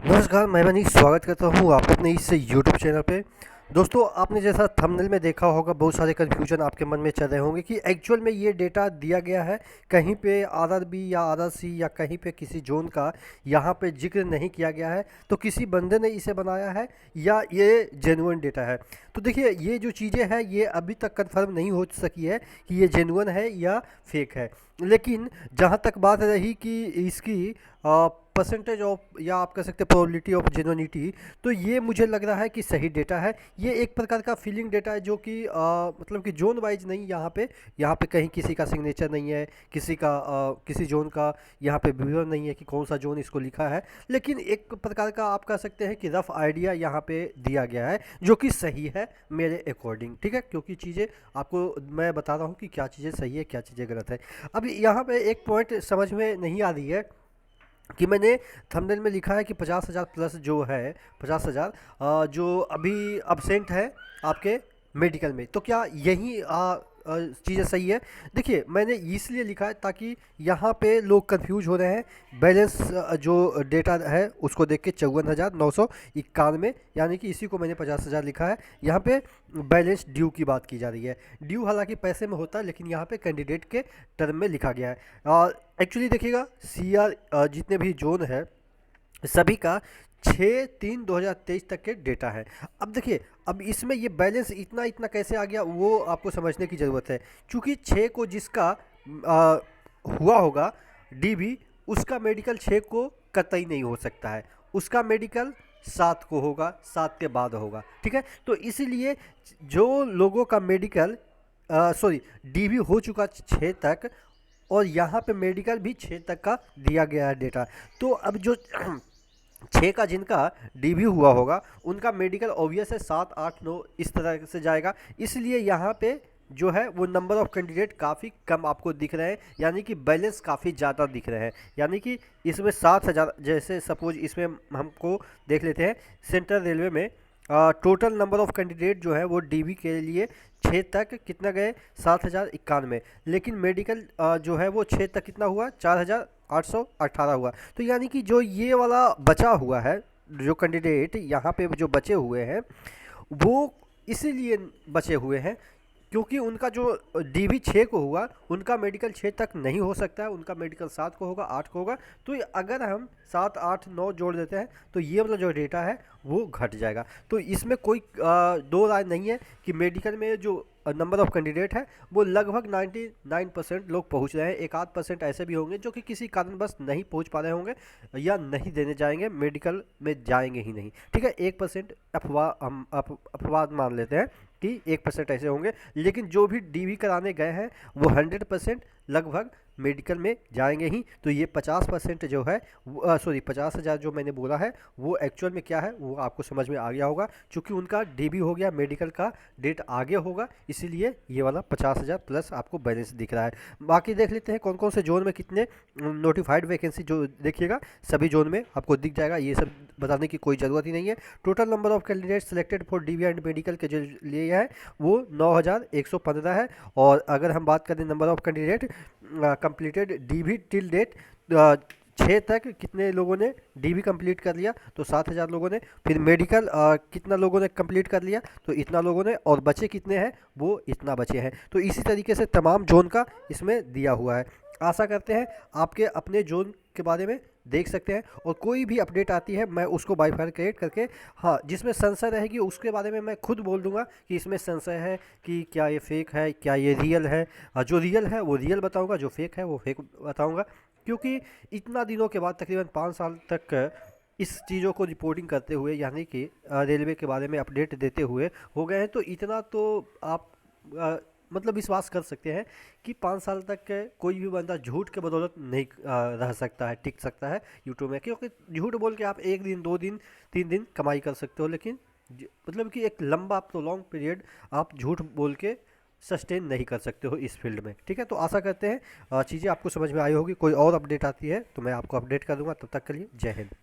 नमस्कार, मैं मनीष स्वागत करता हूँ आप अपने इस यूट्यूब चैनल पे। दोस्तों, आपने जैसा थंबनेल में देखा होगा, बहुत सारे कन्फ्यूजन आपके मन में चल रहे होंगे कि एक्चुअल में ये डेटा दिया गया है कहीं पे आरआरबी या आरआरसी या कहीं पे किसी जोन का यहाँ पे जिक्र नहीं किया गया है, तो किसी बंदे ने इसे बनाया है या ये जेन्युइन डेटा है। तो देखिए, ये जो चीज़ें हैं ये अभी तक कंफर्म नहीं हो सकी है कि ये जेन्युइन है या फेक है। लेकिन जहाँ तक बात रही कि इसकी परसेंटेज ऑफ या आप कह सकते हैं प्रोबेबिलिटी ऑफ जेन्युइनिटी, तो ये मुझे लग रहा है कि सही डेटा है। ये एक प्रकार का फीलिंग डेटा है जो कि मतलब कि जोन वाइज नहीं, यहाँ पे कहीं किसी का सिग्नेचर नहीं है, किसी का किसी जोन का यहाँ पे विवरण नहीं है कि कौन सा जोन इसको लिखा है। लेकिन एक प्रकार का आप कह सकते हैं कि रफ आइडिया यहाँ पे दिया गया है जो कि सही है मेरे अकॉर्डिंग, ठीक है। क्योंकि चीज़ें आपको मैं बता रहा हूँ कि क्या चीज़ें सही है क्या चीज़ें गलत है। अब यहाँ पे एक पॉइंट समझ में नहीं आ रही है कि मैंने थंबनेल में लिखा है कि 50,000 प्लस जो है, 50,000 जो अभी अब्सेंट है आपके मेडिकल में, तो क्या यही चीज़ें सही है? देखिए, मैंने इसलिए लिखा है ताकि यहाँ पे लोग कंफ्यूज हो रहे हैं। बैलेंस जो डेटा है उसको देख के 54,991, यानी कि इसी को मैंने 50,000 लिखा है। यहाँ पे बैलेंस ड्यू की बात की जा रही है। ड्यू हालांकि पैसे में होता है, लेकिन यहाँ पे कैंडिडेट के टर्म में लिखा गया है। एक्चुअली देखिएगा, सीआर जितने भी जोन है सभी का 6/3/2023 तक के डेटा है। अब देखिए, अब इसमें ये बैलेंस इतना इतना कैसे आ गया वो आपको समझने की ज़रूरत है। चूँकि 6 को जिसका हुआ होगा डीबी, उसका मेडिकल 6 को कतई नहीं हो सकता है। उसका मेडिकल 7 को होगा, 7 के बाद होगा, ठीक है। तो इसीलिए जो लोगों का मेडिकल सॉरी डीबी हो चुका 6 तक, और यहाँ पे मेडिकल भी 6 तक का दिया गया है डेटा। तो अब जो 6 का जिनका डीबी हुआ होगा उनका मेडिकल ऑब्वियस है 7, 8, 9 इस तरह से जाएगा। इसलिए यहाँ पे जो है वो नंबर ऑफ कैंडिडेट काफ़ी कम आपको दिख रहे हैं, यानी कि बैलेंस काफ़ी ज़्यादा दिख रहे हैं। यानी कि इसमें 7,000, जैसे सपोज इसमें हमको देख लेते हैं सेंट्रल रेलवे में टोटल नंबर ऑफ कैंडिडेट जो है वो डीबी के लिए 6 तक कितना गए, 7,091। लेकिन मेडिकल जो है वो 6 तक कितना हुआ, 4,818 हुआ। तो यानी कि जो ये वाला बचा हुआ है, जो कैंडिडेट यहाँ पे जो बचे हुए हैं वो इसीलिए बचे हुए हैं क्योंकि उनका जो डीबी 6 को हुआ उनका मेडिकल 6 तक नहीं हो सकता है, उनका मेडिकल 7 को होगा, 8 को होगा। तो अगर हम 7, 8, 9 जोड़ देते हैं तो ये वाला जो डेटा है वो घट जाएगा। तो इसमें कोई दो राय नहीं है कि मेडिकल में जो नंबर ऑफ कैंडिडेट है वो लगभग 99% लोग पहुंच रहे हैं। 1-8% ऐसे भी होंगे जो कि किसी कारणवश नहीं पहुंच पा रहे होंगे या नहीं देने जाएंगे, मेडिकल में जाएंगे ही नहीं, ठीक है। 1% अफवाह, हम अफवाह मान लेते हैं कि 1% ऐसे होंगे। लेकिन जो भी डीवी कराने गए हैं वो 100% लगभग मेडिकल में जाएंगे ही। तो ये 50% जो है, सॉरी 50,000 जो मैंने बोला है वो एक्चुअल में क्या है वो आपको समझ में आ गया होगा। चूँकि उनका डीबी हो गया, मेडिकल का डेट आगे होगा, इसीलिए ये वाला 50,000 प्लस आपको बैलेंस दिख रहा है। बाकी देख लेते हैं कौन कौन से जोन में कितने नोटिफाइड वैकेंसी, जो देखिएगा सभी जोन में आपको दिख जाएगा। ये सब बताने की कोई ज़रूरत ही नहीं है। Total number of candidate selected for dB and medical के जो लिए है वो 9,115 है। और अगर हम बात करें number of candidate completed DB till date, 6 तक कितने लोगों ने डीबी कंप्लीट कर लिया, तो 7,000 लोगों ने। फिर मेडिकल कितना लोगों ने कंप्लीट कर लिया, तो इतना लोगों ने। और बचे कितने हैं, वो इतना बचे हैं। तो इसी तरीके से तमाम जोन का इसमें दिया हुआ है। आशा करते हैं आपके अपने जोन के बारे में देख सकते हैं, और कोई भी अपडेट आती है मैं उसको बाइफरकेट करके, हाँ, जिसमें संशय रहेगी उसके बारे में मैं खुद बोल दूंगा कि इसमें संशय है कि क्या ये फेक है, क्या ये रियल है। जो रियल है वो रियल बताऊंगा, जो फेक है वो फेक बताऊंगा। क्योंकि इतना दिनों के बाद, तकरीबन 5 साल तक इस चीज़ों को रिपोर्टिंग करते हुए, यानी कि रेलवे के बारे में अपडेट देते हुए हो गए हैं, तो इतना तो आप मतलब विश्वास कर सकते हैं कि 5 साल तक कोई भी बंदा झूठ के बदौलत नहीं रह सकता है, टिक सकता है यूट्यूब में। क्योंकि झूठ बोल के आप 1 दिन, 2 दिन, 3 दिन कमाई कर सकते हो, लेकिन मतलब कि एक लंबा प्रोलॉन्ग पीरियड आप झूठ बोल के सस्टेन नहीं कर सकते हो इस फील्ड में, ठीक है। तो आशा करते हैं चीज़ें आपको समझ में आई होगी। कोई और अपडेट आती है तो मैं आपको अपडेट कर दूंगा। तब तक के लिए जय हिंद।